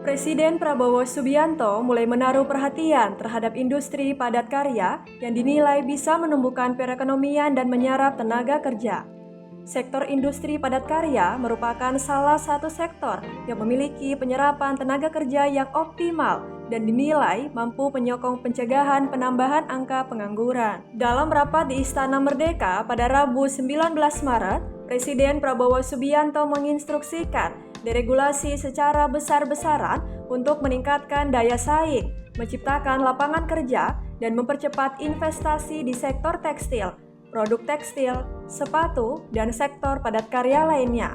Presiden Prabowo Subianto mulai menaruh perhatian terhadap industri padat karya yang dinilai bisa menumbuhkan perekonomian dan menyerap tenaga kerja. Sektor industri padat karya merupakan salah satu sektor yang memiliki penyerapan tenaga kerja yang optimal dan dinilai mampu menyokong pencegahan penambahan angka pengangguran. Dalam rapat di Istana Merdeka pada Rabu 19 Maret, Presiden Prabowo Subianto menginstruksikan deregulasi secara besar-besaran untuk meningkatkan daya saing, menciptakan lapangan kerja, dan mempercepat investasi di sektor tekstil, produk tekstil, sepatu, dan sektor padat karya lainnya.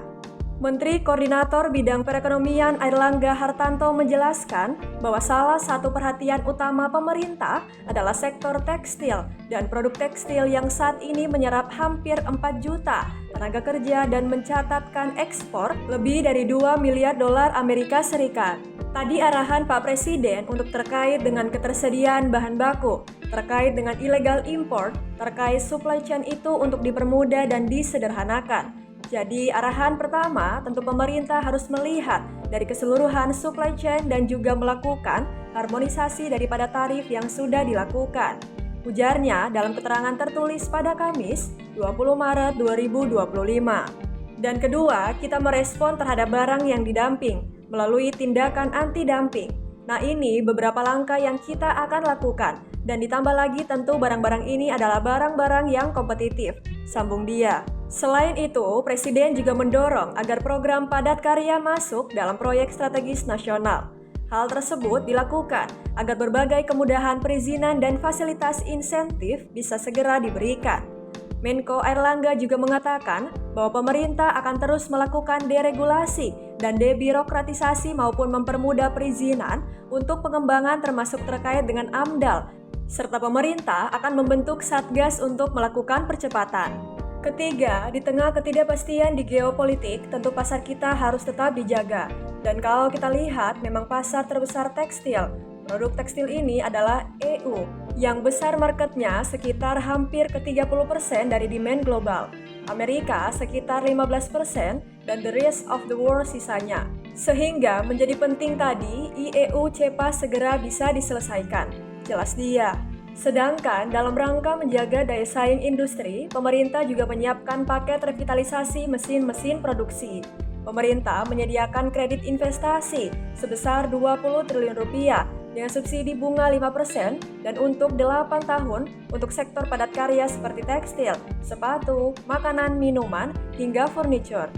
Menteri Koordinator Bidang Perekonomian Airlangga Hartarto menjelaskan bahwa salah satu perhatian utama pemerintah adalah sektor tekstil dan produk tekstil yang saat ini menyerap hampir 4 juta tenaga kerja dan mencatatkan ekspor lebih dari 2 miliar dolar Amerika Serikat. Tadi arahan Pak Presiden untuk terkait dengan ketersediaan bahan baku, terkait dengan illegal import, terkait supply chain itu untuk dipermudah dan disederhanakan. Jadi arahan pertama tentu pemerintah harus melihat dari keseluruhan supply chain dan juga melakukan harmonisasi daripada tarif yang sudah dilakukan. Ujarnya dalam keterangan tertulis pada Kamis 20 Maret 2025. Dan kedua, kita merespon terhadap barang yang didumping melalui tindakan anti-dumping. Nah, ini beberapa langkah yang kita akan lakukan. Dan ditambah lagi tentu barang-barang ini adalah barang-barang yang kompetitif, sambung dia. Selain itu, Presiden juga mendorong agar program padat karya masuk dalam proyek strategis nasional. Hal tersebut dilakukan agar berbagai kemudahan perizinan dan fasilitas insentif bisa segera diberikan. Menko Airlangga juga mengatakan bahwa pemerintah akan terus melakukan deregulasi dan debirokratisasi maupun mempermudah perizinan untuk pengembangan termasuk terkait dengan AMDAL, serta pemerintah akan membentuk Satgas untuk melakukan percepatan. Ketiga, di tengah ketidakpastian di geopolitik, tentu pasar kita harus tetap dijaga. Dan kalau kita lihat, memang pasar terbesar tekstil, produk tekstil ini adalah EU, yang besar marketnya sekitar hampir ke 30% dari demand global. Amerika sekitar 15% dan the rest of the world sisanya. Sehingga menjadi penting tadi IEU CEPA segera bisa diselesaikan. Jelas dia. Sedangkan dalam rangka menjaga daya saing industri, pemerintah juga menyiapkan paket revitalisasi mesin-mesin produksi. Pemerintah menyediakan kredit investasi sebesar 20 triliun rupiah dengan subsidi bunga 5% dan untuk 8 tahun untuk sektor padat karya seperti tekstil, sepatu, makanan, minuman, hingga furniture.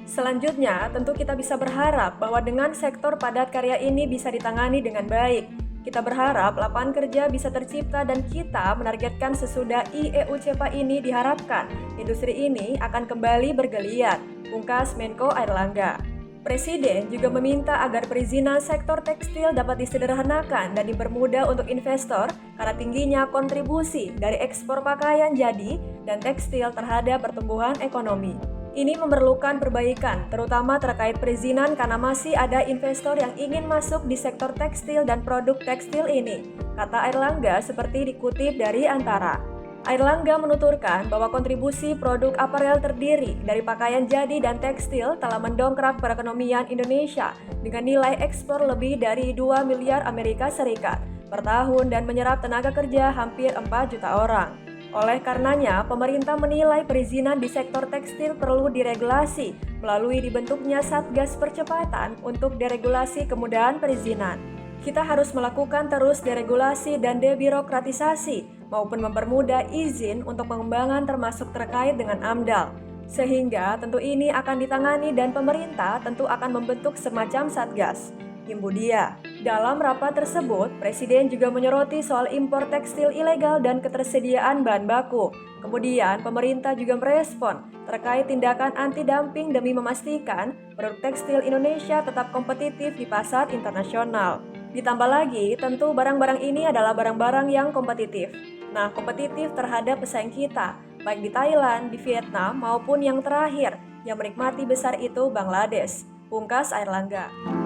Selanjutnya, tentu kita bisa berharap bahwa dengan sektor padat karya ini bisa ditangani dengan baik. Kita berharap lapangan kerja bisa tercipta dan kita menargetkan sesudah IEU CEPA ini diharapkan industri ini akan kembali bergeliat, pungkas Menko Airlangga. Presiden juga meminta agar perizinan sektor tekstil dapat disederhanakan dan dipermudah untuk investor karena tingginya kontribusi dari ekspor pakaian jadi dan tekstil terhadap pertumbuhan ekonomi. Ini memerlukan perbaikan, terutama terkait perizinan karena masih ada investor yang ingin masuk di sektor tekstil dan produk tekstil ini, kata Airlangga seperti dikutip dari Antara. Airlangga menuturkan bahwa kontribusi produk aparel terdiri dari pakaian jadi dan tekstil telah mendongkrak perekonomian Indonesia dengan nilai ekspor lebih dari 2 miliar Amerika Serikat per tahun dan menyerap tenaga kerja hampir 4 juta orang. Oleh karenanya, pemerintah menilai perizinan di sektor tekstil perlu diregulasi melalui dibentuknya Satgas Percepatan untuk deregulasi kemudahan perizinan. Kita harus melakukan terus deregulasi dan debirokratisasi maupun mempermudah izin untuk pengembangan termasuk terkait dengan AMDAL. Sehingga tentu ini akan ditangani dan pemerintah tentu akan membentuk semacam Satgas. Imbu dia. Dalam rapat tersebut, Presiden juga menyoroti soal impor tekstil ilegal dan ketersediaan bahan baku. Kemudian, pemerintah juga merespon terkait tindakan anti-dumping demi memastikan produk tekstil Indonesia tetap kompetitif di pasar internasional. Ditambah lagi, tentu barang-barang ini adalah barang-barang yang kompetitif. Nah, kompetitif terhadap pesaing kita, baik di Thailand, di Vietnam, maupun yang terakhir, yang menikmati besar itu Bangladesh. Pungkas Airlangga.